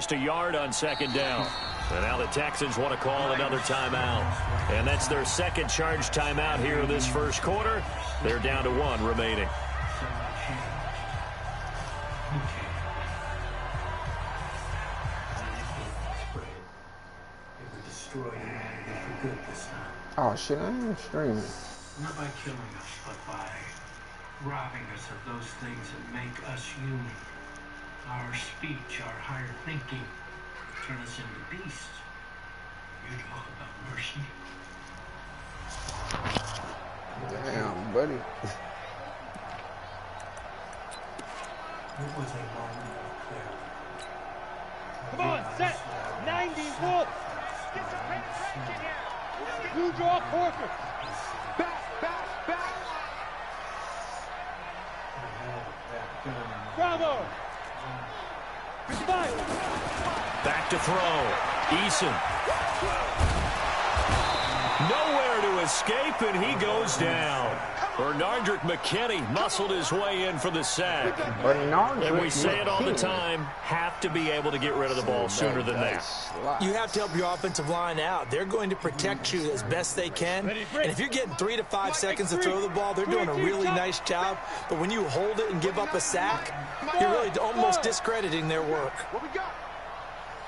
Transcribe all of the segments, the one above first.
just a yard on second down. And now the Texans want to call another timeout. And that's their second charge timeout here in this first quarter. They're down to 1 remaining. Oh shit, I am streaming. Not by killing us, but by robbing us of those things that make us human. Our speech, our higher thinking, turn us into beasts. You talk about mercy. Damn, buddy. It was a moment of clarity. Come on, set! 90 Wolf! Get some penetration here! You draw Corker! Back! Bravo! Back to throw. Eason. Nowhere to escape, and he goes down. Bernardrick McKinney muscled his way in for the sack. And we say it all the time, have to be able to get rid of the ball sooner than that. You have to help your offensive line out. They're going to protect you as best they can. And if you're getting 3 to 5 seconds to throw the ball, they're doing a really nice job. But when you hold it and give up a sack, you're really almost discrediting their work. What we got?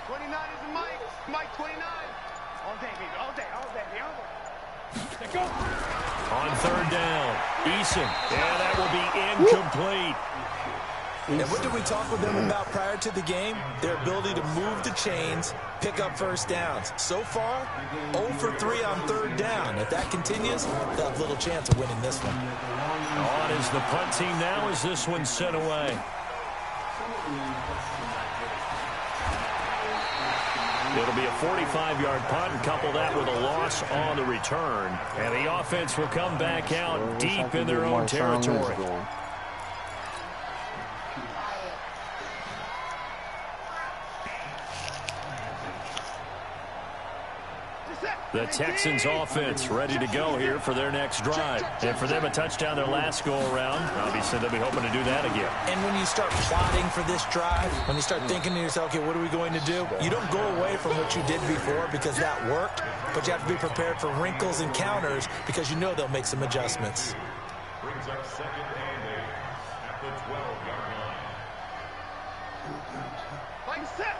29 is a Mike. Mike 29. All day, baby. All day. Let's go. On third down, Eason. And that will be incomplete. And what did we talk with them about prior to the game? Their ability to move the chains, pick up first downs. So far, 0 for 3 on third down. If that continues, they'll have little chance of winning this one. On is the punt team now as this one's sent away. It'll be a 45-yard punt and couple that with a loss on the return. And the offense will come back out deep in their own territory. The Texans offense ready to go here for their next drive. And for them, a touchdown their last go-around. Obviously, they'll be hoping to do that again. And when you start plotting for this drive, when you start thinking to yourself, okay, what are we going to do? You don't go away from what you did before because that worked, but you have to be prepared for wrinkles and counters because you know they'll make some adjustments. Brings up second and 8 at the 12-yard line. Like set.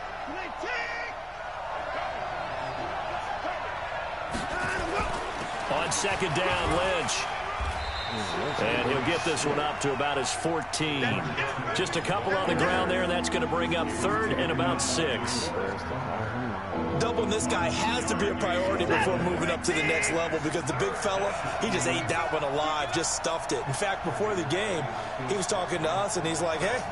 On second down, Lynch. And he'll get this one up to about his 14. Just a couple on the ground there, and that's going to bring up third and about 6. Doubling this guy has to be a priority before moving up to the next level because the big fella, he just ate that one alive, just stuffed it. In fact, before the game, he was talking to us, and he's like, hey,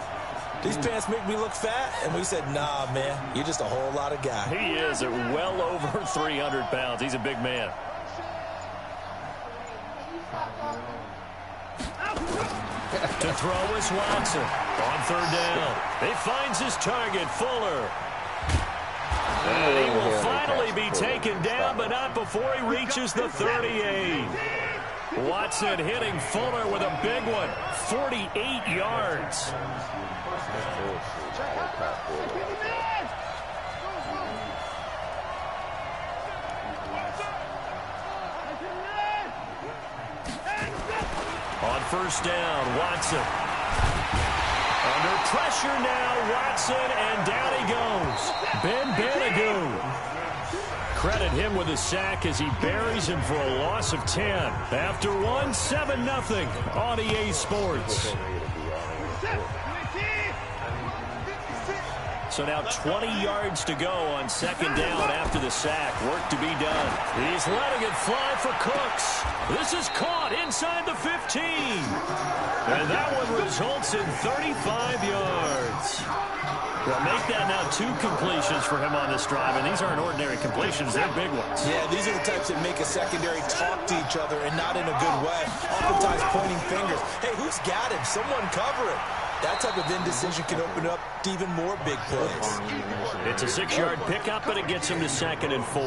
these pants make me look fat. And we said, nah, man, you're just a whole lot of guy. He is at well over 300 pounds. He's a big man. To throw is Watson. On third down. He finds his target, Fuller. And he will finally be taken down, but not before he reaches the 38. Watson hitting Fuller with a big one. 48 yards. On first down, Watson. Under pressure now, Watson, and down he goes. Ben Banogu. Credit him with a sack as he buries him for a loss of 10. After one, 7-0 on EA Sports. So now 20 yards to go on second down after the sack. Work to be done. He's letting it fly for Cooks. This is caught inside the 15. And that one results in 35 yards. Well, make that now 2 completions for him on this drive, and these aren't ordinary completions. They're big ones. Yeah, these are the types that make a secondary talk to each other and not in a good way. Oftentimes pointing fingers. Hey, who's got him? Someone cover it. That type of indecision can open up to even more big plays. It It's a 6-yard pickup, and it gets him to 2nd and 4.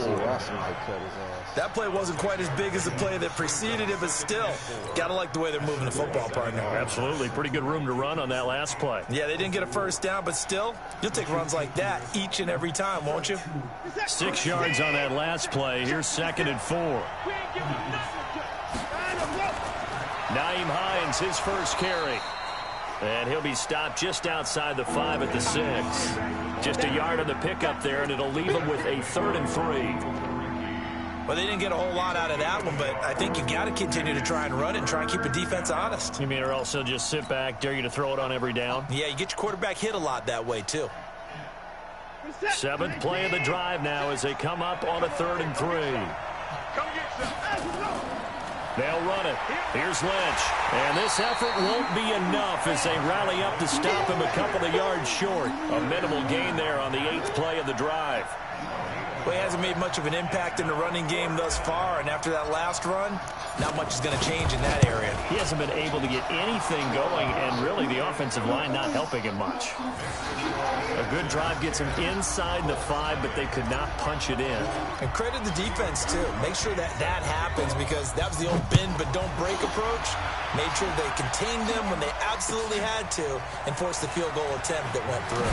That play wasn't quite as big as the play that preceded it, but still, got to like the way they're moving the football, partner. Absolutely. Pretty good room to run on that last play. Yeah, they didn't get a first down, but still, you'll take runs like that each and every time, won't you? 6 yards on that last play. Here's 2nd and 4. Nyheim Hines, his first carry. And he'll be stopped just outside the 5 at the 6. Just a yard on the pickup there, and it'll leave him with a 3rd and 3. Well, they didn't get a whole lot out of that one, but I think you got to continue to try and run it and try and keep the defense honest. You mean or else they'll just sit back, dare you to throw it on every down? Yeah, you get your quarterback hit a lot that way, too. 7th play of the drive now as they come up on a 3rd and 3. They'll run it. Here's Lynch. And this effort won't be enough as they rally up to stop him a couple of yards short. A minimal gain there on the 8th play of the drive. Well, he hasn't made much of an impact in the running game thus far, and after that last run, not much is going to change in that area. He hasn't been able to get anything going, and really the offensive line not helping him much. A good drive gets him inside the 5, but they could not punch it in. And credit the defense, too. Make sure that that happens, because that was the old bend but don't break approach. Made sure they contained them when they absolutely had to and forced the field goal attempt that went through.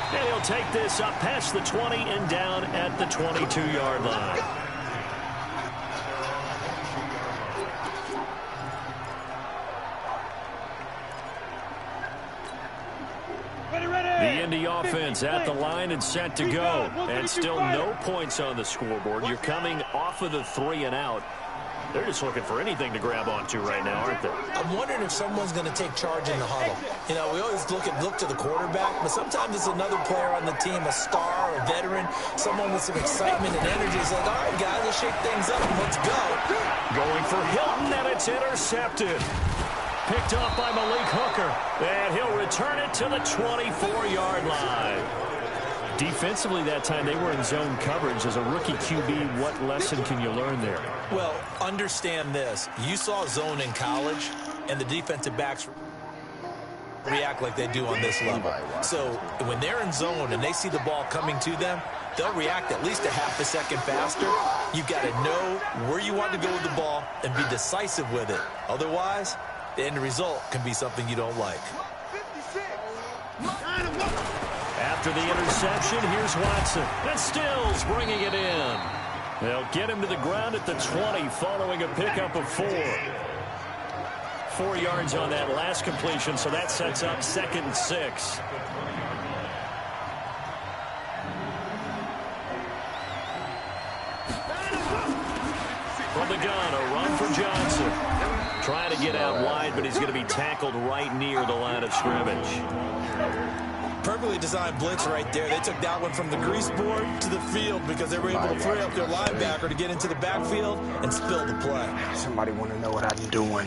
And he'll take this up past the 20 and down at the 22-yard line. The Indy offense at the line and set to go. And still no points on the scoreboard. You're coming off of the 3 and out. They're just looking for anything to grab onto right now, aren't they? I'm wondering if someone's going to take charge in the huddle. You know, we always look to the quarterback, but sometimes it's another player on the team, a star, a veteran, someone with some excitement and energy. It's like, all right, guys, let's shake things up and let's go. Going for Hilton, and it's intercepted. Picked off by Malik Hooker, and he'll return it to the 24-yard line. Defensively that time, they were in zone coverage. As a rookie QB, what lesson can you learn there? Well, understand this. You saw zone in college, and the defensive backs react like they do on this level. So when they're in zone and they see the ball coming to them, they'll react at least a half a second faster. You've got to know where you want to go with the ball and be decisive with it. Otherwise, the end result can be something you don't like. After the interception, here's Watson. And Stills bringing it in. They'll get him to the ground at the 20 following a pickup of 4. 4 yards on that last completion, so that sets up 2nd and 6. From the gun, a run for Johnson. Trying to get out wide, but he's going to be tackled right near the line of scrimmage. Perfectly designed blitz right there. They took that one from the grease board to the field because they were able to free up their linebacker to get into the backfield and spill the play. Somebody want to know what I'm doing.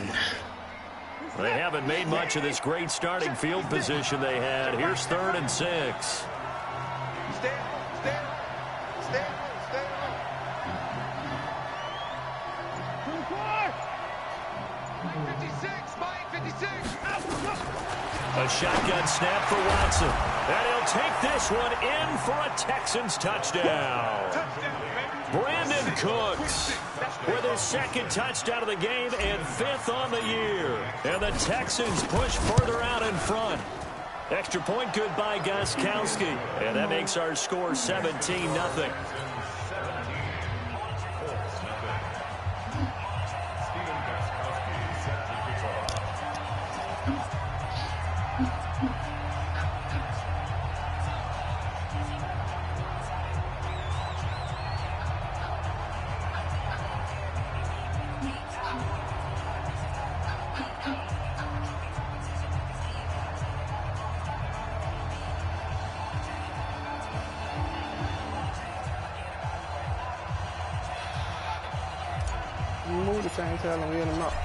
They haven't made much of this great starting field position they had. Here's 3rd and 6. A shotgun snap for Watson. And he'll take this one in for a Texans touchdown. Brandon Cooks with his 2nd touchdown of the game and 5th on the year. And the Texans push further out in front. Extra point good by Gostkowski. And that makes our score 17-0.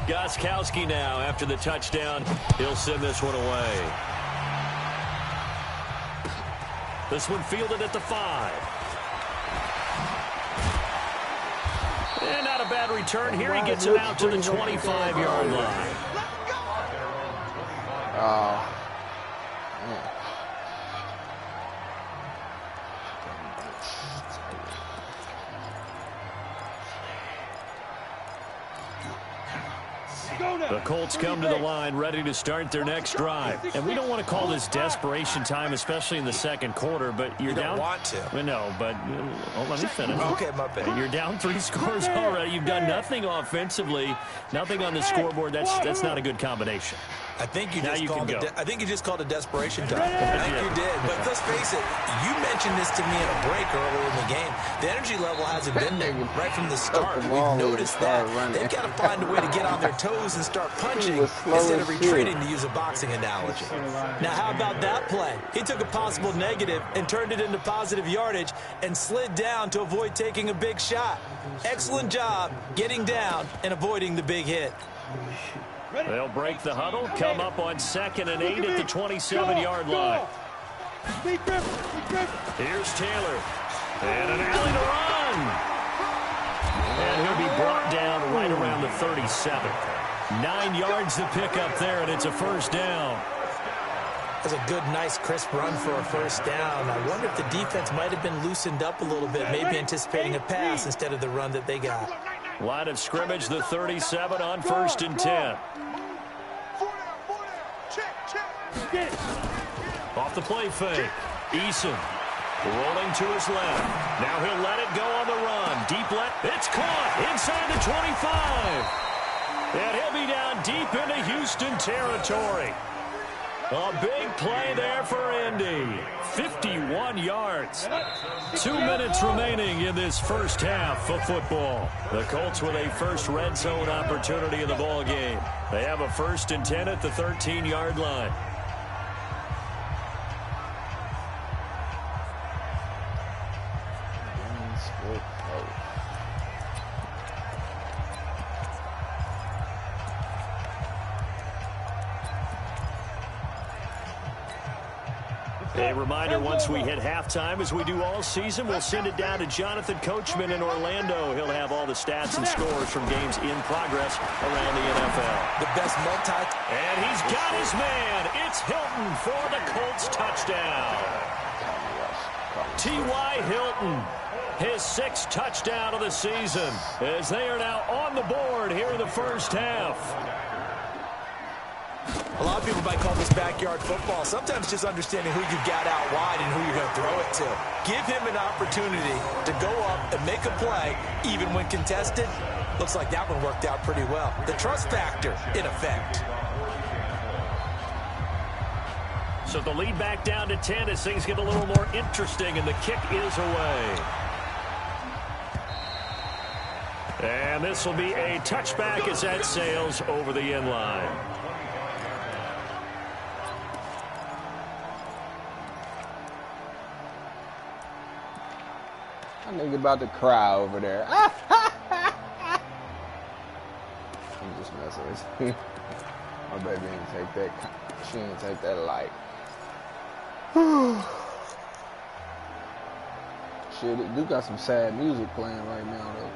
Gostkowski now after the touchdown. He'll send this one away. This one fielded at the 5. And not a bad return here. He gets it out to the 25-yard line. The Colts come to the line ready to start their next drive. And we don't want to call this desperation time, especially in the second quarter, but you're down. You don't want to. No, but let me finish. Okay, my bad. You're down 3 scores already. You've done nothing offensively, nothing on the scoreboard. That's not a good combination. I think you just called it desperation time. I think you did. But let's face it, you mentioned this to me in a break earlier in the game. The energy level hasn't been there right from the start. We've noticed that. They've got to find a way to get on their toes and start punching instead of retreating, to use a boxing analogy. Now, how about that play? He took a possible negative and turned it into positive yardage and slid down to avoid taking a big shot. Excellent job getting down and avoiding the big hit. They'll break the huddle, come up on 2nd and 8 at the 27-yard line. Here's Taylor. And an alley to run. And he'll be brought down right around the 37. 9 yards to pick up there, and it's a first down. That's a good, nice, crisp run for a first down. I wonder if the defense might have been loosened up a little bit, maybe anticipating a pass instead of the run that they got. Line of scrimmage, the 37 on 1st and 10. Off the play fake. Eason rolling to his left. Now he'll let it go on the run. Deep left. It's caught inside the 25. And he'll be down deep into Houston territory. A big play there for Indy. 51 yards. 2 minutes remaining in this first half of football. The Colts with a first red zone opportunity in the ball game. They have a 1st and 10 at the 13-yard line. A reminder, once we hit halftime, as we do all season, we'll send it down to Jonathan Coachman in Orlando. He'll have all the stats and scores from games in progress around the NFL. The best And he's got his man. It's Hilton for the Colts touchdown. T.Y. Hilton, his 6th touchdown of the season, as they are now on the board here in the first half. A lot of people might call this backyard football. Sometimes just understanding who you've got out wide and who you're going to throw it to. Give him an opportunity to go up and make a play, even when contested. Looks like that one worked out pretty well. The trust factor in effect. So the lead back down to 10 as things get a little more interesting, and the kick is away. And this will be a touchback as that sails over the end line. That nigga about to cry over there. I'm just messing with you. My baby didn't take that. She didn't take that light. Shit, it do got some sad music playing right now, though.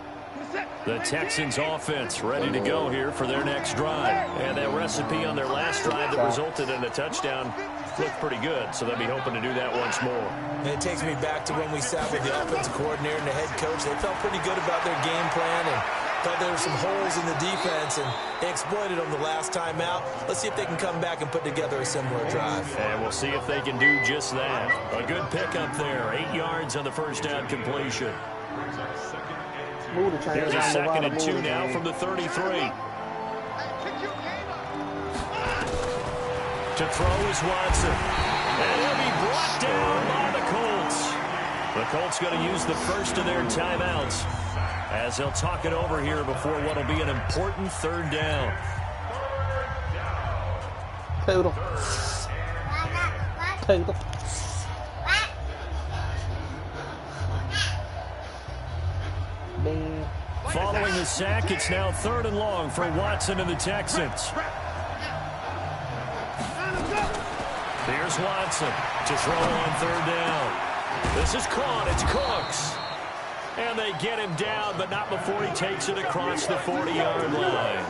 The Texans offense ready to go here for their next drive. And that recipe on their last drive that resulted in a touchdown looked pretty good, so they'll be hoping to do that once more. And it takes me back to when we sat with the offensive coordinator and the head coach. They felt pretty good about their game plan and thought there were some holes in the defense, and they exploited them the last time out. Let's see if they can come back and put together a similar drive. And we'll see if they can do just that. A good pickup there. 8 yards on the first down completion. Here's a 2nd and 2 now from the 33. To throw is Watson. And he'll be brought down by the Colts. The Colts going to use the first of their timeouts as they'll talk it over here before what will be an important 3rd down. Poodle. Poodle. Following the sack, it's now 3rd and long for Watson and the Texans. Here's Watson to throw on 3rd down. This is caught. It's Cooks. And they get him down, but not before he takes it across the 40-yard line.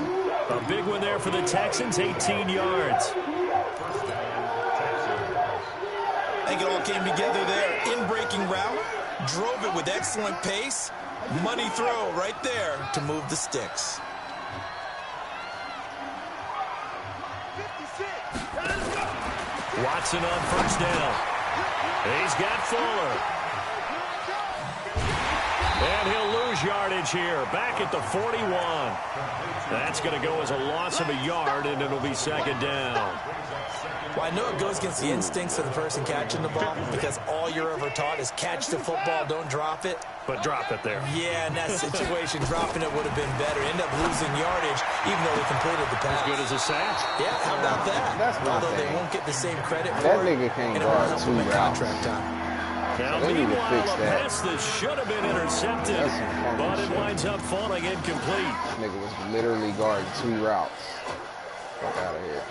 A big one there for the Texans, 18 yards. I think it all came together there. In-breaking route, drove it with excellent pace. Money throw right there to move the sticks. Watson on first down. He's got Fuller. And he'll lose yardage here. Back at the 41. That's going to go as a loss of a yard, and it'll be second down. Well, I know it goes against the instincts of the person catching the ball because all you're ever taught is catch the football, don't drop it. But drop it there. Yeah, in that situation, dropping it would have been better. End up losing yardage, even though they completed the pass. As good as a sack. Yeah, how about that? That's my Although thing. they won't get the same credit for That it. nigga can't and guard it won't two help him in routes. contract time. Now, They need to meanwhile, fix a that. pass that should have been intercepted, That's some funky but it shit. winds up falling incomplete. Nigga was literally guarding 2 routes. Fuck out of here.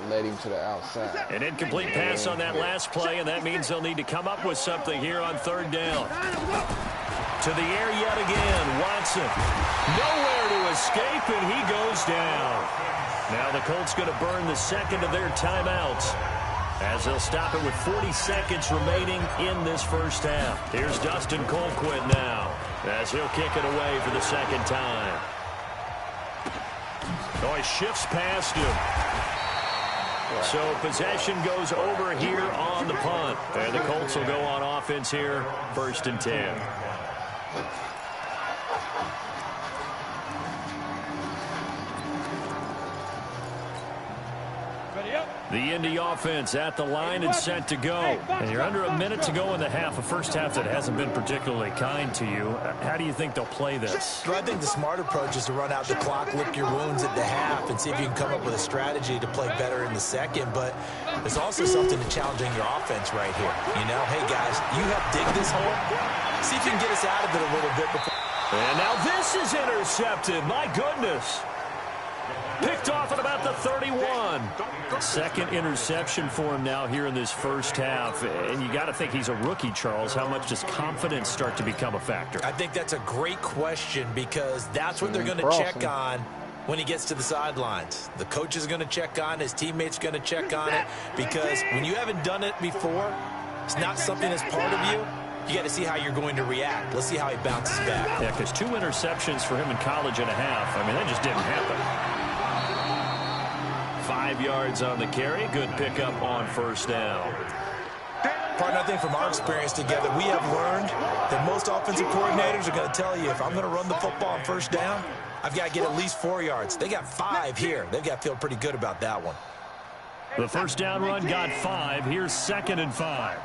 Led him to the outside. An incomplete pass on that last play, and that means they'll need to come up with something here on third down. To the air yet again, Watson. Nowhere to escape, and he goes down. Now the Colts going to burn the second of their timeouts as they'll stop it with 40 seconds remaining in this first half. Here's Dustin Colquitt now as he'll kick it away for the second time. Oh, he shifts past him. So possession goes over here on the punt. And the Colts will go on offense here, 1st and 10. The Indy offense at the line and set to go. And you're under a minute to go in the half, a first half that hasn't been particularly kind to you. How do you think they'll play this? Well, I think the smart approach is to run out the clock, lick your wounds at the half, and see if you can come up with a strategy to play better in the second. But there's also something to challenging your offense right here. You know, hey, guys, you help dig this hole. See if you can get us out of it a little bit before. And now this is intercepted. My goodness. Picked off at about the 31. Second interception for him now here in this first half. And you got to think he's a rookie, Charles. How much does confidence start to become a factor? I think that's a great question because that's what they're going to check on when he gets to the sidelines. The coach is going to check on it. His teammates are going to check on it because when you haven't done it before, it's not something that's part of you. You got to see how you're going to react. Let's see how he bounces back. Yeah, because 2 interceptions for him in college and a half. I mean, that just didn't happen. 5 yards on the carry. Good pickup on first down. Partner, I think from our experience together, we have learned that most offensive coordinators are going to tell you if I'm going to run the football on first down, I've got to get at least 4 yards. They got 5 here. They've got to feel pretty good about that one. The first down run got 5. Here's 2nd and 5.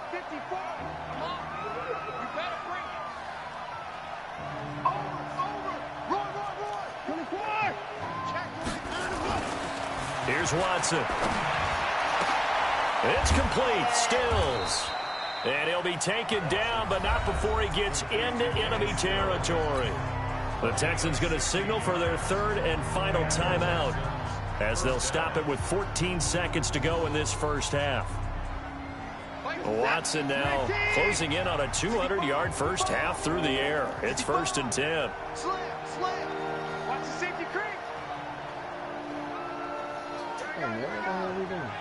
Here's Watson. It's complete. Stills. And he'll be taken down, but not before he gets into enemy territory. The Texans going to signal for their 3rd and final timeout as they'll stop it with 14 seconds to go in this first half. Watson now closing in on a 200-yard first half through the air. It's 1st and 10. Watch the safety creep. Hey, man, what the hell are we doing?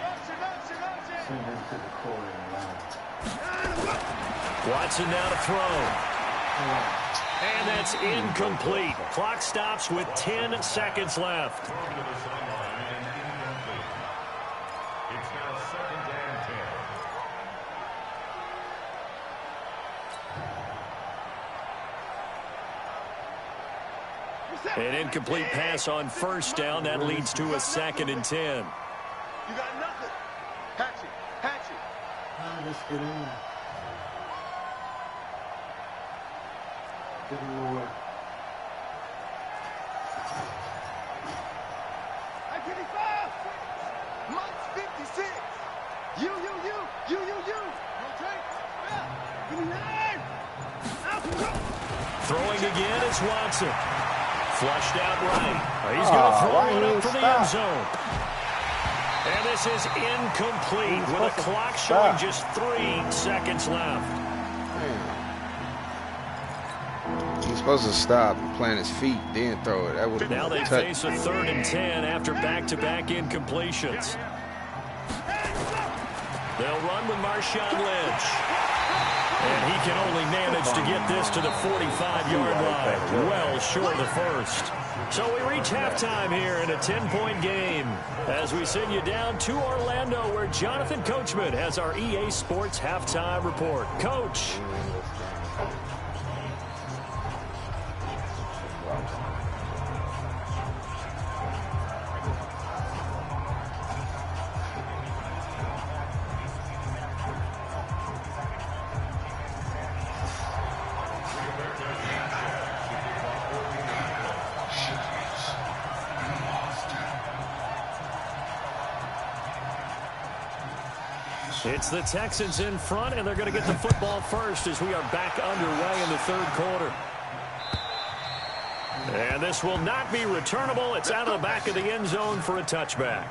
Watson now to throw. And that's incomplete. Clock stops with 10 seconds left. It's now 2nd and 10. An incomplete pass on first down. That leads to a 2nd and 10. You got nothing. Hatch it. Hatch it. Let's get in. Get in the way. I-55. Mike's 56. You. Okay? Yeah. Give me 9. Throwing again is Watson. Flushed out right. He's going to throw it up for the end zone. And this is incomplete with a clock showing just 3 seconds left. He's supposed to stop and plant his feet, then throw it. That would Now they face a 3rd and 10 after back-to-back incompletions. They'll run with Marshawn Lynch. And he can only manage to get this to the 45-yard line, well short of the first. So we reach halftime here in a 10-point game as we send you down to Orlando, where Jonathan Coachman has our EA Sports halftime report. Coach. It's the Texans in front, and they're going to get the football first as we are back underway in the third quarter. And this will not be returnable. It's out of the back of the end zone for a touchback.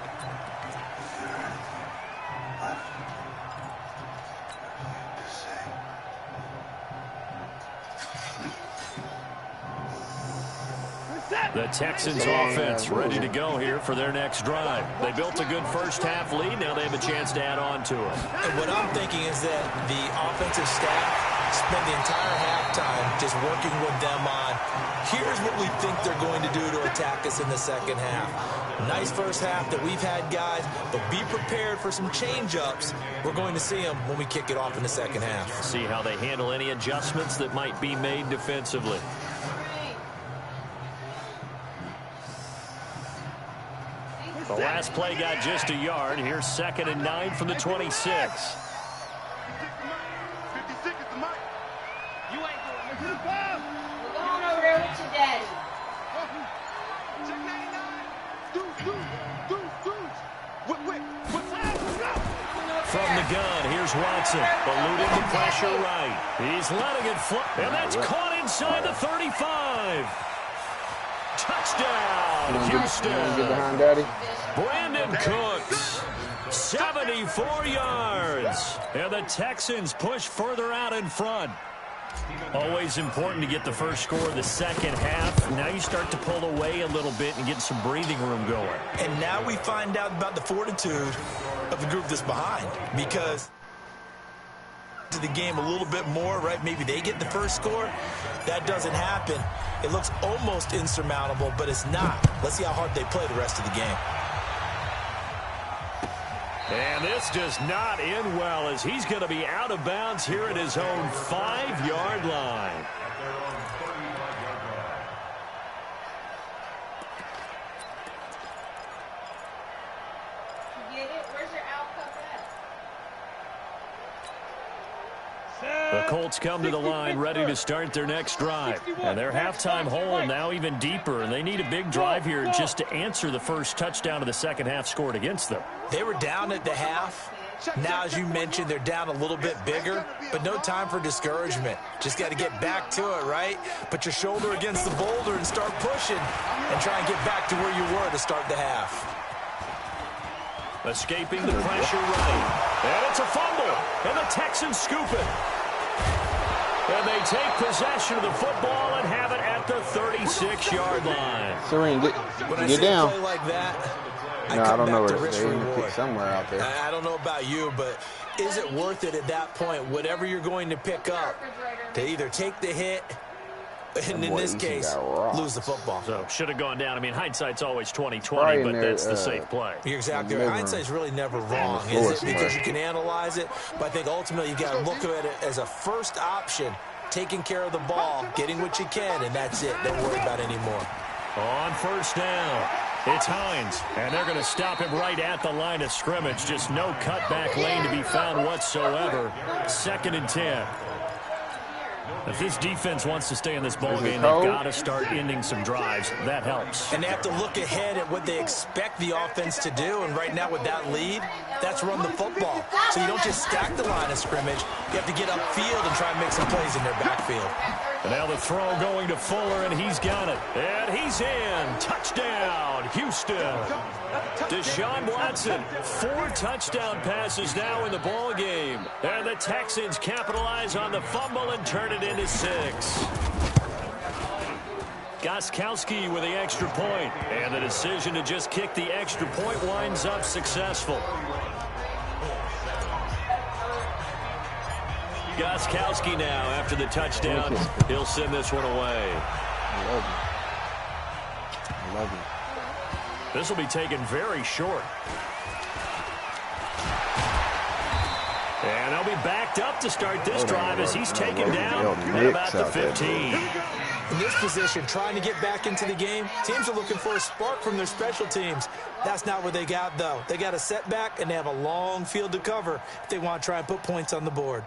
The Texans offense ready to go here for their next drive. They built a good first-half lead. Now they have a chance to add on to it. And what I'm thinking is that the offensive staff spend the entire halftime just working with them on, here's what we think they're going to do to attack us in the second half. Nice first half that we've had, guys, but be prepared for some change-ups. We're going to see them when we kick it off in the second half. See how they handle any adjustments that might be made defensively. The last play got just a yard. Here's 2nd and 9 from the 26. 56 is the mic. You ain't going to the ball. We're going over there with your daddy. Check 99. Deuce. What's up? From the gun, here's Watson. Eluding the pressure right. He's letting it fly. And that's caught inside the 35. Touchdown, Houston. Get behind Daddy. Brandon Cooks, 74 yards. And the Texans push further out in front. Always important to get the first score of the second half. Now you start to pull away a little bit and get some breathing room going. And now we find out about the fortitude of the group that's behind, because to the game a little bit more, right? Maybe they get the first score. That doesn't happen. It looks almost insurmountable, but it's not. Let's see how hard they play the rest of the game. And this does not end well, as he's going to be out of bounds here at his own 5-yard line. You get it? Where's your outcome at? The Colts come to the line ready to start their next drive. And their halftime hole now even deeper, and they need a big drive here just to answer the first touchdown of the second half scored against them. They were down at the half. Now, as you mentioned, they're down a little bit bigger, but no time for discouragement. Just got to get back to it, right? Put your shoulder against the boulder and start pushing and try and get back to where you were to start the half. Escaping the pressure right. And it's a fumble, and the Texans scoop it. And they take possession of the football and have it at the 36-yard line. Serene, get down. Play like that, No, I don't know where they're going to pick somewhere out there. I don't know about you, but is it worth it at that point, whatever you're going to pick up, to either take the hit and in this case, lose the football? So should have gone down. I mean, hindsight's always 20/20, but that's the safe play. You're exactly right. Hindsight's really never wrong, is it? Because you can analyze it, but I think ultimately you got to look at it as a first option, taking care of the ball, getting what you can, and that's it. Don't worry about it anymore. On first down, it's Hines, and they're going to stop him right at the line of scrimmage. Just no cutback lane to be found whatsoever. 2nd and 10. If this defense wants to stay in this ball game, they've got to start ending some drives. That helps. And they have to look ahead at what they expect the offense to do. And right now with that lead, that's run the football. So you don't just stack the line of scrimmage. You have to get upfield and try and make some plays in their backfield. And now the throw going to Fuller, and he's got it. And he's in. Touchdown, Houston. Deshaun Watson, 4 touchdown passes now in the ball game. And the Texans capitalize on the fumble and turn it into 6. Gostkowski with the extra point. And the decision to just kick the extra point winds up successful. Gostkowski now after the touchdown. He'll send this one away. I love you. This will be taken very short. And they'll be backed up to start this drive as he's taken down at about the 15. In this position, trying to get back into the game, teams are looking for a spark from their special teams. That's not what they got, though. They got a setback, and they have a long field to cover if they want to try and put points on the board.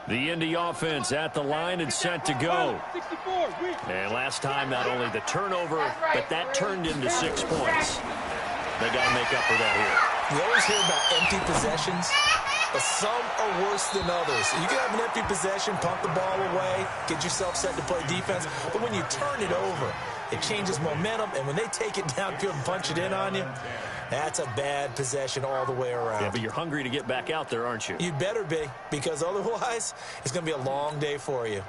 The Indy offense at the line and set to go. And last time, not only the turnover, but that turned into 6 points. They got to make up for that here. We always hear about empty possessions, but some are worse than others. You can have an empty possession, pump the ball away, get yourself set to play defense, but when you turn it over, it changes momentum, and when they take it downfield and punch it in on you, that's a bad possession all the way around. Yeah, but you're hungry to get back out there, aren't you? You better be, because otherwise, it's going to be a long day for you.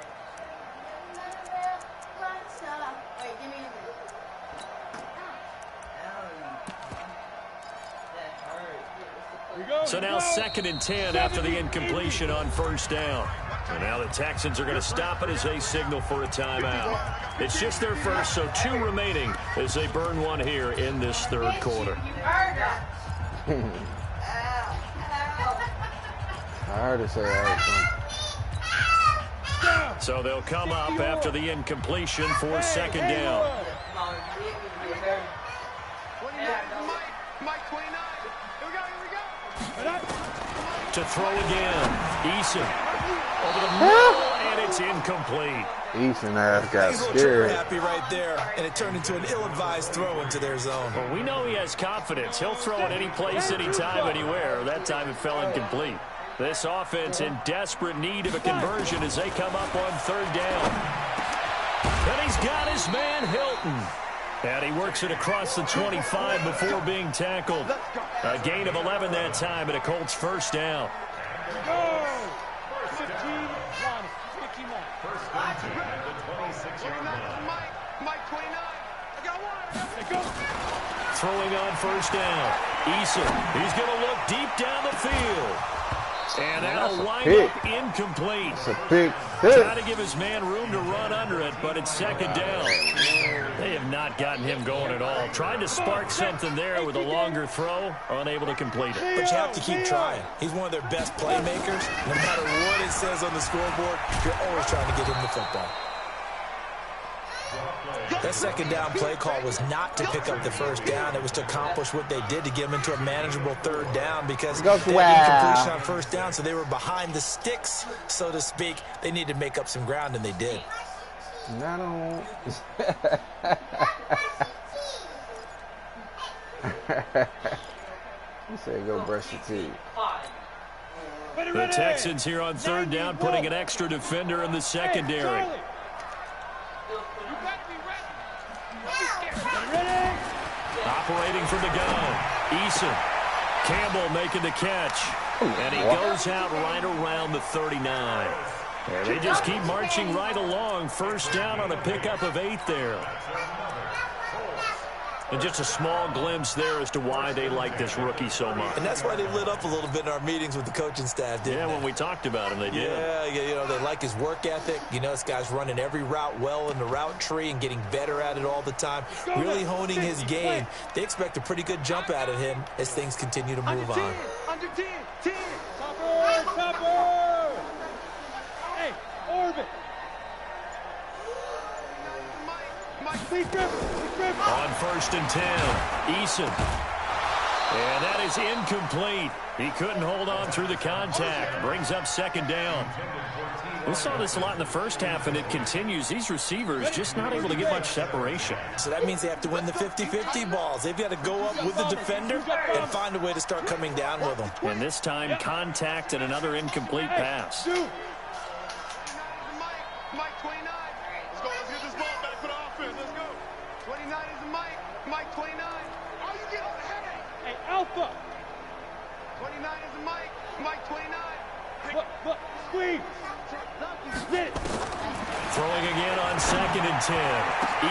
So now 2nd and 10 after the incompletion on first down. And now the Texans are going to stop it as they signal for a timeout. It's just their first, so 2 remaining as they burn one here in this third quarter. I heard her say that. So they'll come up after the incompletion for 2nd down. To throw again. Eason over the middle, and it's incomplete. Eason ass got He's a little scared. trigger happy right there, and it turned into an ill-advised throw into their zone. Well, we know he has confidence. He'll throw it any place, anytime, anywhere. That time it fell incomplete. This offense in desperate need of a conversion as they come up on 3rd down. And he's got his man Hilton. And he works it across the 25 before being tackled. A gain of 11 that time, and a Colts first down. Go! 15 line. 15 line. First and 10 at the 26-yard line. Mike 29. I got one. Go. Throwing on first down. Eason, he's going to look deep down the field. And that'll wind up incomplete. It's a big hit. Trying to give his man room to run under it, but it's 2nd down. They have not gotten him going at all. Trying to spark something there with a longer throw, unable to complete it. But you have to keep trying. He's one of their best playmakers. No matter what it says on the scoreboard, you're always trying to get him the football. That 2nd down play call was not to pick up the first down. It was to accomplish what they did to get him into a manageable 3rd down because they had incompletion on first down, so they were behind the sticks, so to speak. They needed to make up some ground, and they did. Not on. He said go brush your teeth. The Texans here on 3rd down putting an extra defender in the secondary. Operating from the gun. Eason. Campbell making the catch. And he goes out right around the 39. And they just keep marching right along. First down on a pickup of 8 there. And just a small glimpse there as to why they like this rookie so much. And that's why they lit up a little bit in our meetings with the coaching staff, didn't they? When we talked about him, they did. Yeah, you know, they like his work ethic. You know, this guy's running every route well in the route tree and getting better at it all the time, really honing his game. They expect a pretty good jump out of him as things continue to move on. Under 10. Topper! Hey, orbit! On 1st and 10, Eason. And that is incomplete. He couldn't hold on through the contact. Brings up 2nd down. We saw this a lot in the first half, and it continues. These receivers just not able to get much separation. So that means they have to win the 50-50 balls. They've got to go up with the defender and find a way to start coming down with them. And this time, contact and another incomplete pass. Shoot. Mike 29. Let's go. Let's get this ball back for the offense. Let's go. 29 is the Mike. Mike 29. Oh, you get on the headache. Hey, Alpha. 29 is the Mike. Mike 29. Look, squeeze. Spit it. Throwing again on 2nd and 10.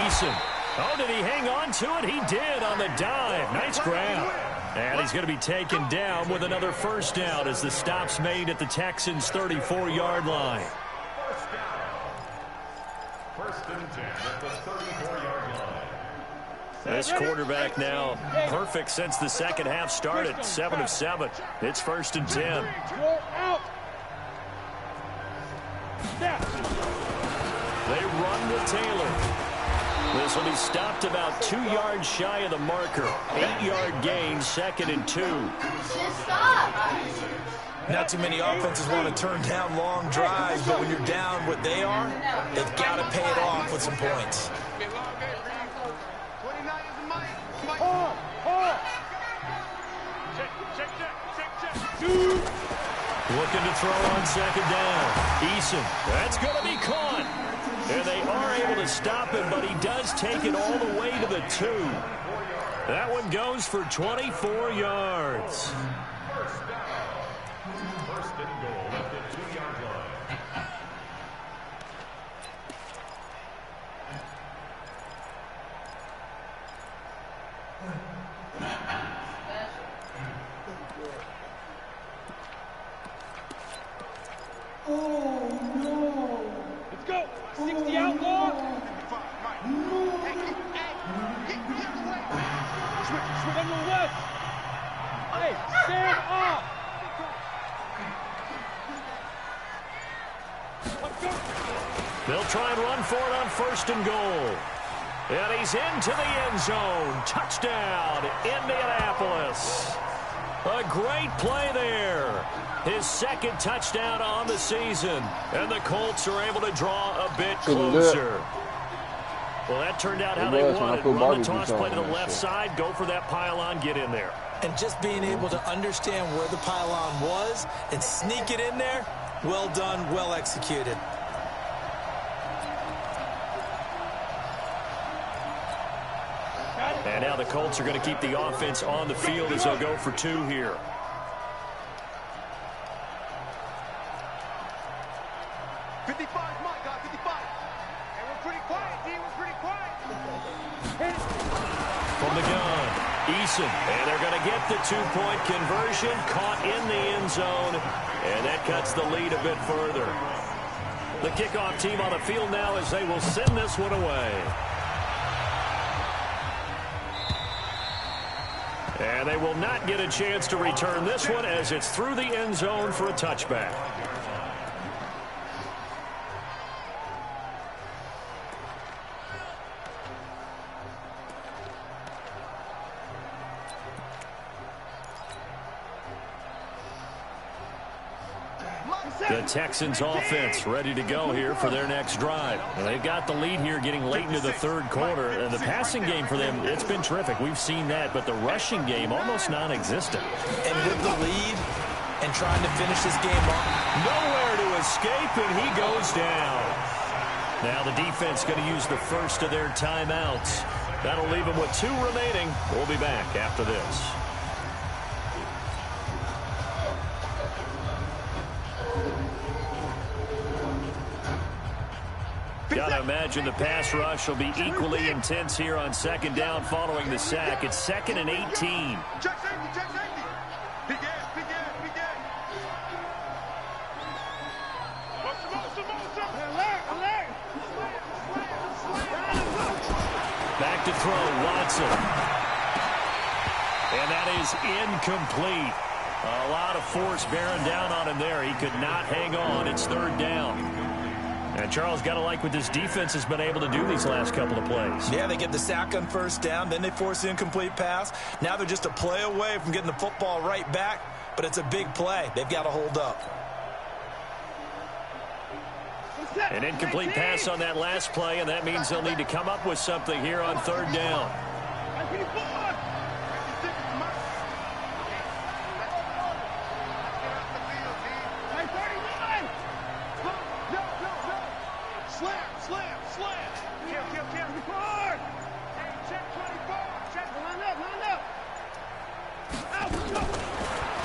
Eason. Oh, did he hang on to it? He did on the dive. Nice grab. And he's going to be taken down with another first down as the stop's made at the Texans' 34-yard line. First and 10 at the 34-yard line. This quarterback now perfect since the second half started. 7 of 7. It's 1st and 10. Out. They run with Taylor. This will be stopped about 2 yards shy of the marker. 8-yard gain, 2nd and 2. Not too many offenses want to turn down long drives, but when you're down what they are, they've got to pay it off with some points. Looking to throw on 2nd down. Eason, that's going to be caught. And they are able to stop him, but he does take it all the way to the 2. That one goes for 24 yards. First and goal at the 2-yard line. Let's go. 60 outlaw. Switch on the left. Hey, stand off. Let's go. They'll try and run for it on 1st and goal. And he's into the end zone. Touchdown, Indianapolis. A great play there. His 2nd touchdown on the season. And the Colts are able to draw a bit closer. Well, that turned out how they wanted. Run the toss play to the left side. Go for that pylon. Get in there. And just being able to understand where the pylon was and sneak it in there, well done, well executed. And now the Colts are going to keep the offense on the field as they'll go for 2 here. From the gun, Eason. And they're going to get the 2-point conversion. Caught in the end zone. And that cuts the lead a bit further. The kickoff team on the field now as they will send this one away. And they will not get a chance to return this one as it's through the end zone for a touchback. The Texans offense ready to go here for their next drive. And they've got the lead here getting late into the 3rd quarter. And the passing game for them, it's been terrific. We've seen that. But the rushing game, almost non-existent. And with the lead and trying to finish this game off. Nowhere to escape, and he goes down. Now the defense going to use the first of their timeouts. That'll leave them with 2 remaining. We'll be back after this. Gotta imagine the pass rush will be equally intense here on 2nd down following the sack. It's 2nd and 18. Check safety, check safety. Big ass, big ass, big ass. Back to throw, Watson. And that is incomplete. A lot of force bearing down on him there. He could not hang on. It's 3rd down. And Charles, got to like what this defense has been able to do these last couple of plays. Yeah, they get the sack on 1st down, then they force the incomplete pass. Now they're just a play away from getting the football right back, but it's a big play. They've got to hold up. An incomplete pass on that last play, and that means they'll need to come up with something here on 3rd down.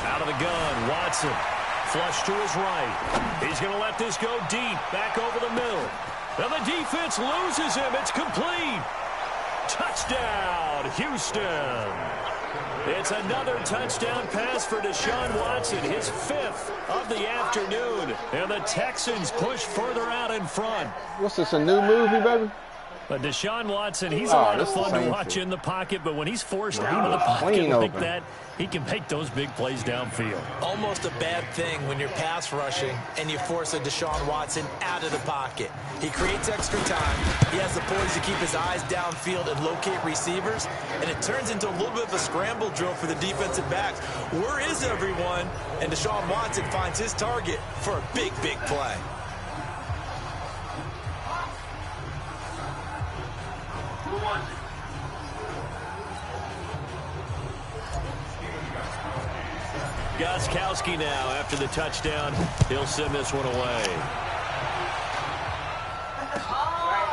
Out of the gun, Watson. Flush to his right. He's going to let this go deep, back over the middle. And the defense loses him. It's complete. Touchdown, Houston. It's another touchdown pass for Deshaun Watson, his 5th of the afternoon. And the Texans push further out in front. What's this, a new movie, baby? But Deshaun Watson, he's a lot of fun to watch in the pocket, but when he's forced out of the pocket like that, he can make those big plays downfield. Almost a bad thing when you're pass rushing and you force a Deshaun Watson out of the pocket. He creates extra time. He has the poise to keep his eyes downfield and locate receivers, and it turns into a little bit of a scramble drill for the defensive backs. Where is everyone? And Deshaun Watson finds his target for a big, big play. Gostkowski now after the touchdown. He'll send this one away.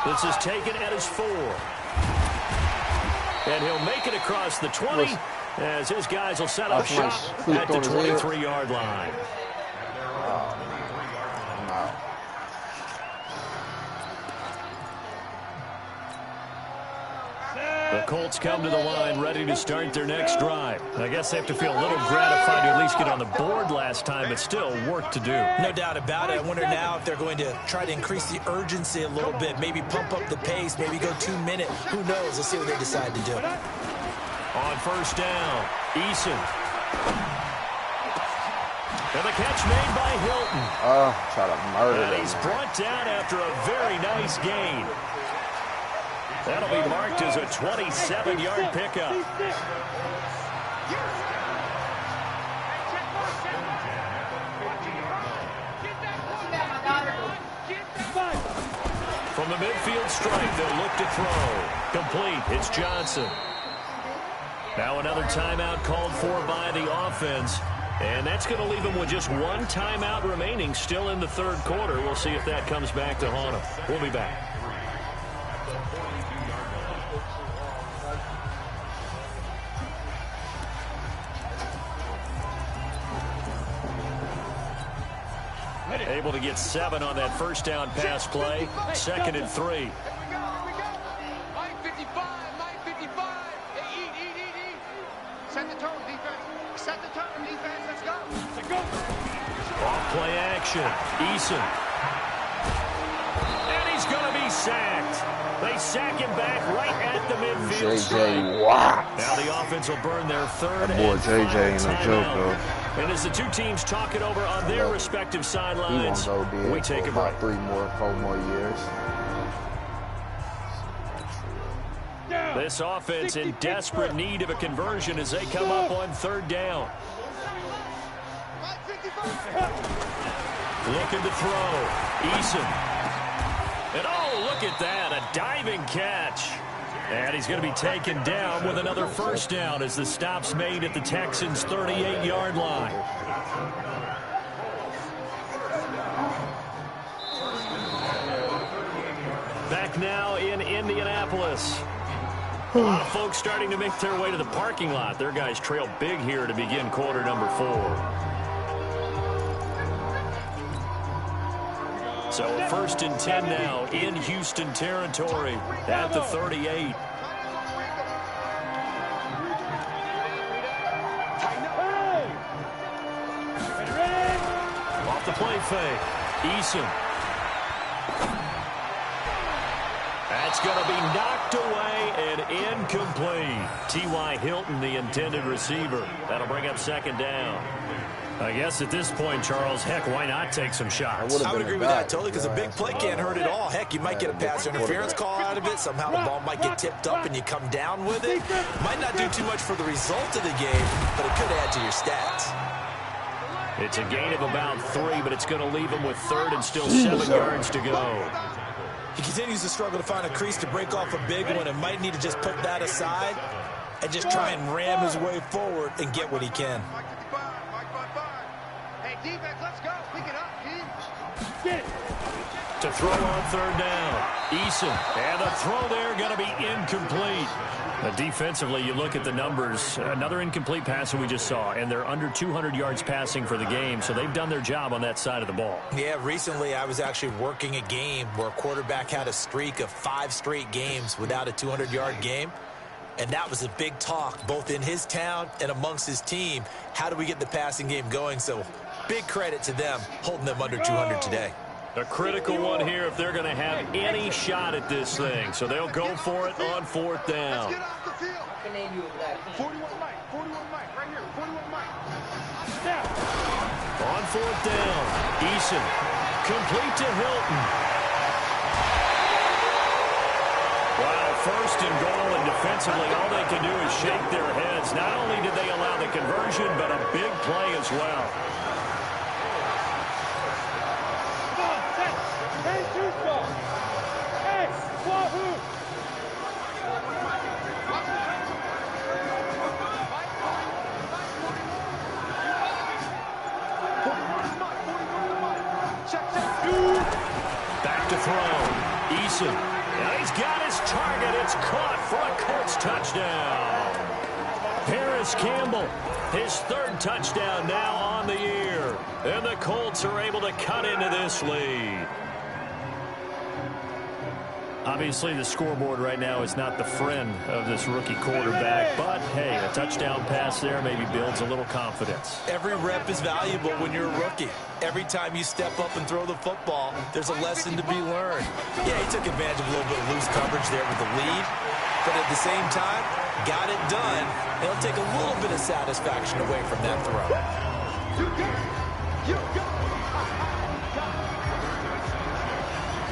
This is taken at his 4. And he'll make it across the 20 as his guys will set up shop at the 23-yard line. The Colts come to the line ready to start their next drive. I guess they have to feel a little gratified to at least get on the board last time, but still work to do. No doubt about it. I wonder now if they're going to try to increase the urgency a little bit, maybe pump up the pace, maybe go 2-minute. Who knows? Let's see what they decide to do. On first down, Eason. And the catch made by Hilton. Try to murder And he's brought down after a very nice gain. That'll be marked as a 27-yard pickup. From the midfield stripe, they'll look to throw. Complete. It's Johnson. Now another timeout called for by the offense. And that's going to leave them with just one timeout remaining still in the third quarter. We'll see if that comes back to haunt them. We'll be back. Able to get 7 on that first down pass play. 2nd and 3. Here we go. 9:55. Hey, eat. Set the tone, defense. Set the tone, defense. Let's go. Off play action. Eason. And he's going to be sacked. They sack him back right at the midfield stripe. Now the offense will burn their third and final timeout. And as the two teams talk it over on their respective sidelines, we take a break. 4 more years. This offense in desperate need of a conversion as they come up on 3rd down. Looking to throw. Eason. And oh, look at that, a diving catch. And he's going to be taken down with another first down as the stop's made at the Texans' 38-yard line. Back now in Indianapolis. A lot of folks starting to make their way to the parking lot. Their guys trail big here to begin quarter number 4. So 1st and 10 now in Houston territory at the 38. Off the play fake. Eason. That's going to be knocked away and incomplete. T.Y. Hilton, the intended receiver. That'll bring up 2nd down. I guess at this point, Charles, heck, why not take some shots? I would agree with that totally because a big play can't hurt at all. Heck, you might get a pass interference call out of it. Somehow the ball might get tipped up and you come down with it. Might not do too much for the result of the game, but it could add to your stats. It's a gain of about 3, but it's going to leave him with 3rd and still 7 yards to go. He continues to struggle to find a crease to break off a big one and might need to just put that aside and just try and ram his way forward and get what he can. Hey, defense, let's go. Pick it up, team. Get it. To throw on third down. Eason. And the throw there going to be incomplete. Defensively, you look at the numbers. Another incomplete pass that we just saw, and they're under 200 yards passing for the game, so they've done their job on that side of the ball. Yeah, recently I was actually working a game where a quarterback had a streak of 5 straight games without a 200-yard game, and that was a big talk both in his town and amongst his team. How do we get the passing game going? So big credit to them holding them under 200 today. A critical one here if they're going to have any shot at this thing. So they'll go for it on fourth down. Let's get off the field. 41 Mike. 41 Mike. Right here. 41 Mike. Snap. On fourth down. Eason. Complete to Hilton. Wow, first and goal, and defensively all they can do is shake their heads. Not only did they allow the conversion, but a big play as well. Back to throw. Eason. And he's got his target. It's caught for a Colts touchdown. Paris Campbell, his 3rd touchdown now on the year. And the Colts are able to cut into this lead. Obviously, the scoreboard right now is not the friend of this rookie quarterback, but, hey, a touchdown pass there maybe builds a little confidence. Every rep is valuable when you're a rookie. Every time you step up and throw the football, there's a lesson to be learned. Yeah, he took advantage of a little bit of loose coverage there with the lead, but at the same time, got it done. It'll take a little bit of satisfaction away from that throw.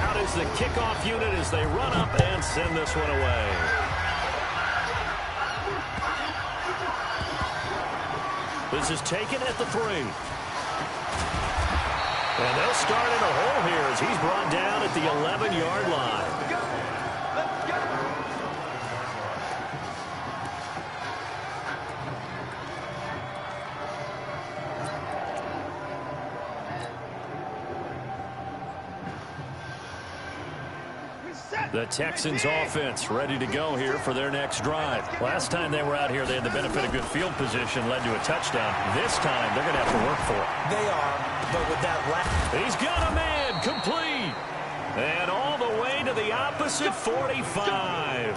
Out is the kickoff unit as they run up and send this one away. This is taken at the 3. And they'll start in a hole here as he's brought down at the 11-yard line. The Texans offense ready to go here for their next drive. Last time they were out here, they had the benefit of good field position, led to a touchdown. This time, they're going to have to work for it. They are, but with that last... He's got a man, complete. And all the way to the opposite 45.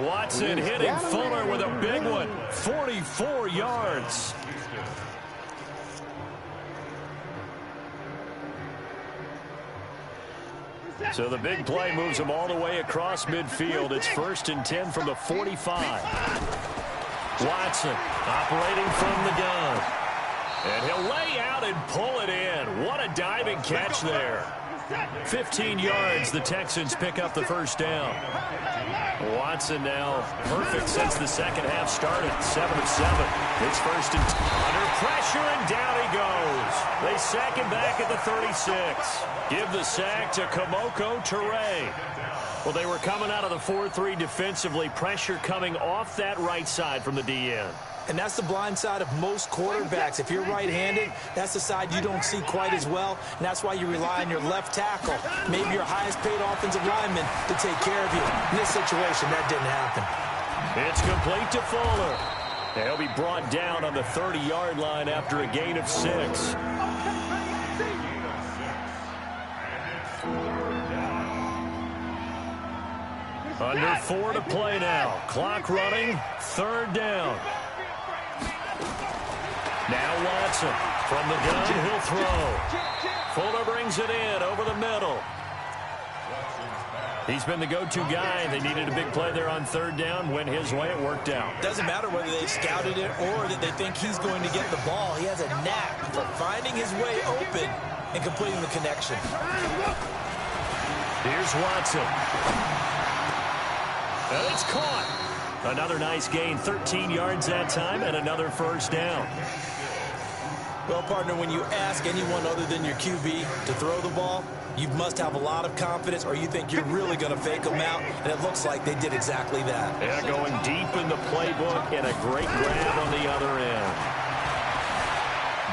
Watson hitting Fuller with a big one, 44 yards. So the big play moves him all the way across midfield. It's 1st and 10 from the 45. Watson operating from the gun. And he'll lay out and pull it in. What a diving catch there. 15 yards, the Texans pick up the first down. Watson now perfect since the second half started. 7 of 7. It's 1st and 10. Under pressure, and down he goes. They sack him back at the 36. Give the sack to Kamoko Toure. Well, they were coming out of the 4-3 defensively. Pressure coming off that right side from the DN. And that's the blind side of most quarterbacks. If you're right-handed, that's the side you don't see quite as well. And that's why you rely on your left tackle, maybe your highest-paid offensive lineman, to take care of you. In this situation, that didn't happen. It's complete to Fuller. He'll be brought down on the 30-yard line after a gain of 6. Under 4 to play now. Clock running. 3rd down. Now Watson from the gun. He'll throw. Fuller brings it in over the middle. He's been the go-to guy. They needed a big play there on 3rd down. Went his way. It worked out. Doesn't matter whether they scouted it or that they think he's going to get the ball. He has a knack for finding his way open and completing the connection. Here's Watson. And it's caught. Another nice gain. 13 yards that time and another first down. Well, partner, when you ask anyone other than your QB to throw the ball, you must have a lot of confidence, or you think you're really going to fake them out, and it looks like they did exactly that. Yeah, going deep in the playbook and a great grab on the other end.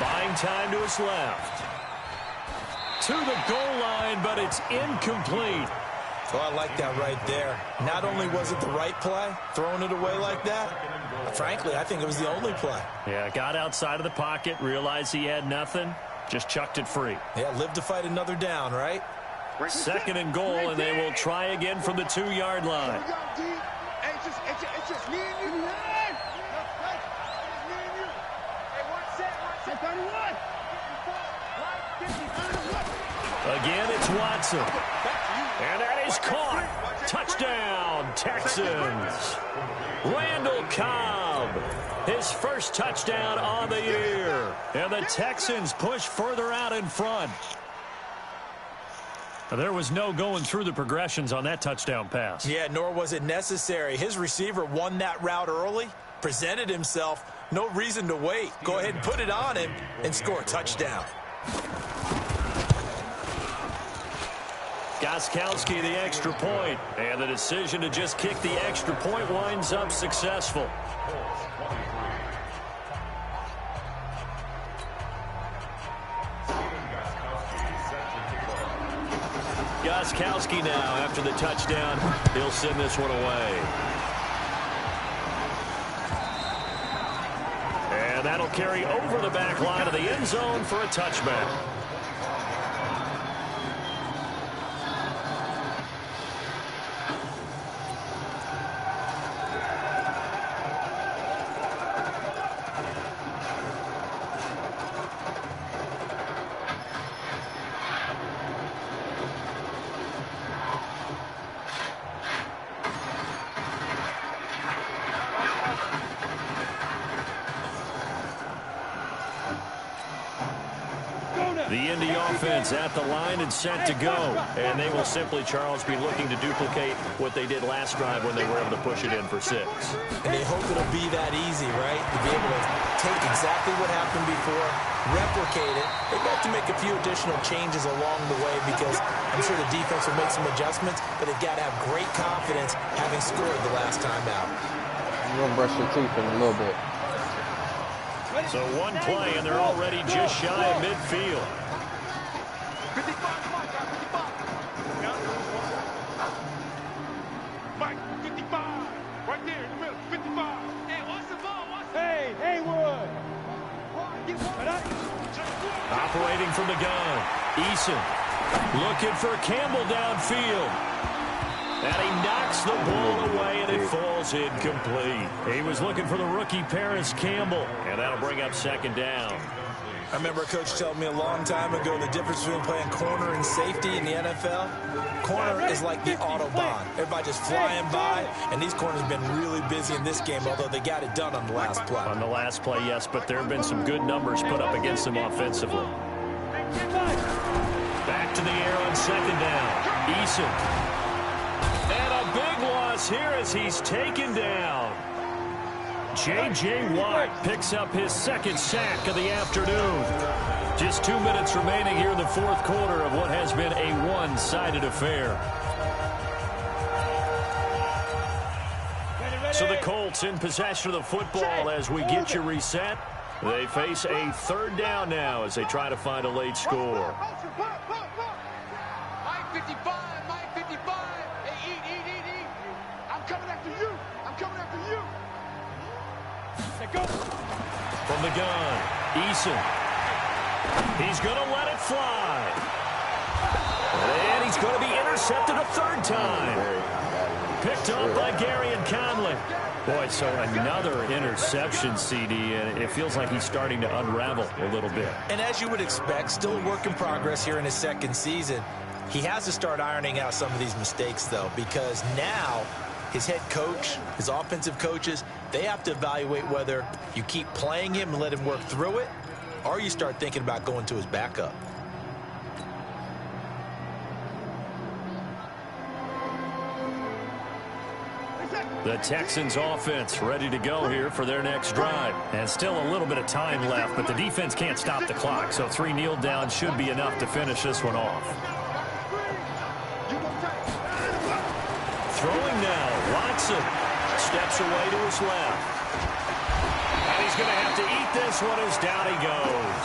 Buying time to his left. to the goal line, but it's incomplete. Oh, I like that right there. Not only was it the right play, throwing it away like that, frankly, I think it was the only play. Yeah, got outside of the pocket, realized he had nothing, just chucked it free. Yeah, live to fight another down, right? 2nd and goal, and they will try again from the 2-yard line. It's just me and you. Again, it's Watson. And that is caught. Touchdown, Texans. Randall Cobb, his first touchdown on the year. And the Texans push further out in front. There was no going through the progressions on that touchdown pass. Yeah, nor was it necessary. His receiver won that route early, presented himself, no reason to wait. Go ahead and put it on him and score a touchdown. Gostkowski the extra point, and the decision to just kick the extra point winds up successful. Gostkowski now after the touchdown. He'll send this one away. And that'll carry over the back line of the end zone for a touchback. The Indy offense at the line and set to go. And they will simply, Charles, be looking to duplicate what they did last drive when they were able to push it in for 6. And they hope it'll be that easy, right? To be able to take exactly what happened before, replicate it. They have to make a few additional changes along the way because I'm sure the defense will make some adjustments, but they've got to have great confidence having scored the last time out. You're going to brush your teeth in a little bit. So one play, and they're already just shy of midfield. 55, Mike, 55. Right there in the middle, 55. Hey, what's the ball? Hey, Haywood. Operating from the gun. Eason looking for Campbell downfield. And he knocks the ball away, and it falls incomplete. He was looking for the rookie Paris Campbell, and that'll bring up 2nd down. I remember a coach telling me a long time ago the difference between playing corner and safety in the NFL. Corner is like the Autobahn. Everybody just flying by, and these corners have been really busy in this game, although they got it done on the last play. On the last play, yes, but there have been some good numbers put up against them offensively. Back to the air on 2nd down. Eason. And a big loss here as he's taken down. J.J. Watt picks up his 2nd sack of the afternoon. Just 2 minutes remaining here in the 4th quarter of what has been a one-sided affair. So the Colts in possession of the football as we get you reset. They face a 3rd down now as they try to find a late score. Mike 55, Mike 55. Hey, eat. I'm coming after you. From the gun, Eason. He's going to let it fly. And he's going to be intercepted a 3rd time. Picked up by Gary Conley. Boy, so another interception, CD, and it feels like he's starting to unravel a little bit. And as you would expect, still a work in progress here in his 2nd season. He has to start ironing out some of these mistakes, though, because now his head coach, his offensive coaches, they have to evaluate whether you keep playing him and let him work through it, or you start thinking about going to his backup. The Texans offense ready to go here for their next drive. And still a little bit of time left, but the defense can't stop the clock, so 3 kneel downs should be enough to finish this one off. Throwing now, Watson steps away to his left. And he's going to have to eat this one as down he goes.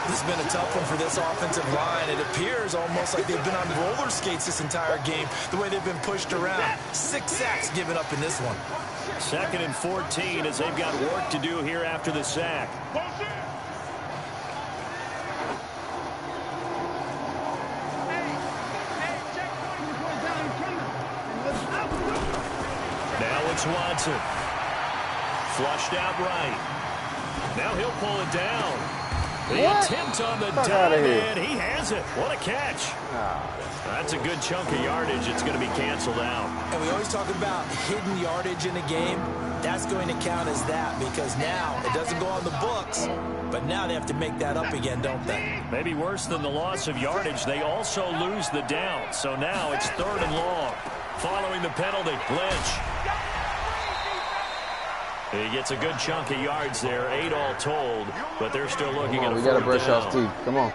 This has been a tough one for this offensive line. It appears almost like they've been on roller skates this entire game, the way they've been pushed around. 6 sacks given up in this one. 2nd and 14 as they've got work to do here after the sack. Now it's Watson. Flushed out right. Now he'll pull it down. The attempt on the dive, and he has it. What a catch. That's a good chunk of yardage. It's going to be canceled out. And we always talk about hidden yardage in a game. That's going to count as that because now it doesn't go on the books, but now they have to make that up again, don't they? Maybe worse than the loss of yardage, they also lose the down. So now it's 3rd and long. Following the penalty, Lynch. He gets a good chunk of yards there, 8 all told, but they're still looking at a 4th down. We got to brush off teeth. Come on.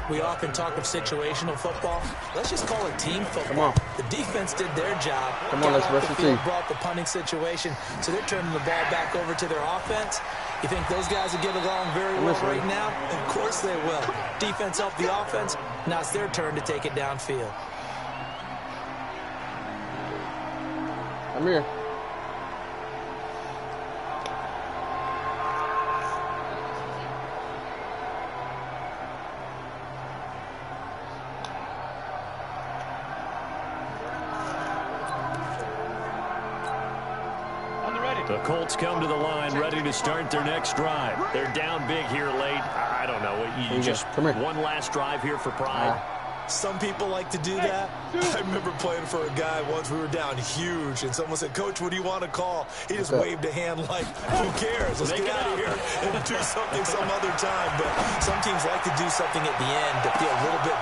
We often talk of situational football. Let's just call it team football. Come on. The defense did their job. Come on, let's brush the teeth. Brought the punting situation, so they're turning the ball back over to their offense. You think those guys will get along very well right now? Of course they will. Defense helped the offense. Now it's their turn to take it downfield. Come here. The Colts come to the line, ready to start their next drive. They're down big here late. I don't know. You just one last drive here for pride. Some people like to do that. I remember playing for a guy once. We were down huge, and someone said, "Coach, what do you want to call?" He just waved a hand like, "Who cares? Let's get out of here and do something some other time." But some teams like to do something at the end to feel a little bit.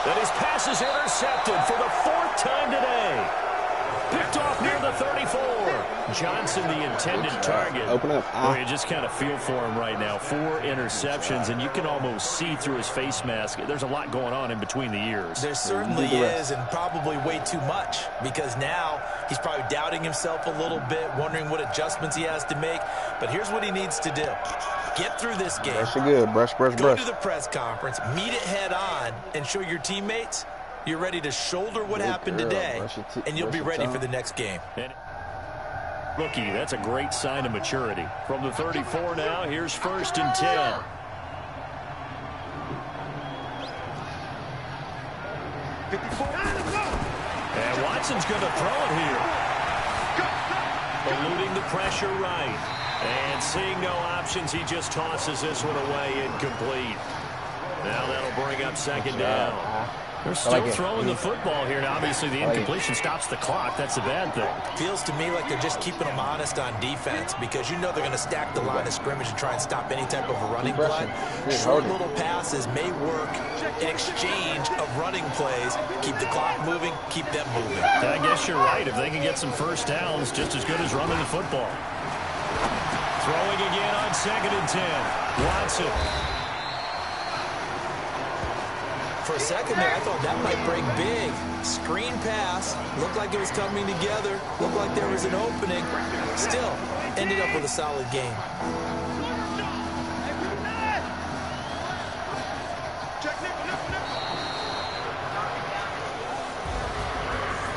And his pass is intercepted for the 4th time today. Picked off near the 34. Johnson, the intended target. Open up. You just kind of feel for him right now. 4 interceptions, and you can almost see through his face mask. There's a lot going on in between the ears. There certainly is, and probably way too much, because now he's probably doubting himself a little bit, wondering what adjustments he has to make. But here's what he needs to do. Get through this game. Brush it good. Brush. Go to the press conference, meet it head on, and show your teammates you're ready to shoulder what happened today, and you'll be ready for the next game. Rookie, that's a great sign of maturity. From the 34 now, here's 1st and 10. And Watson's going to throw it here. Eluding the pressure right. And seeing no options, he just tosses this one away incomplete. Now that'll bring up 2nd down. They're still throwing the football here. Now, obviously, the incompletion stops the clock. That's a bad thing. Feels to me like they're just keeping them honest on defense because you know they're going to stack the line of scrimmage and try and stop any type of a running play. Short little passes may work in exchange of running plays. Keep the clock moving, keep them moving. I guess you're right. If they can get some 1st downs, just as good as running the football. Throwing again on 2nd and 10. Watson. For a second there, I thought that might break big. Screen pass. Looked like it was coming together. Looked like there was an opening. Still, ended up with a solid game.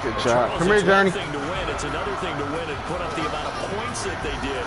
Good job. Come here, Johnny. It's another thing to win and put up the amount of points that they did.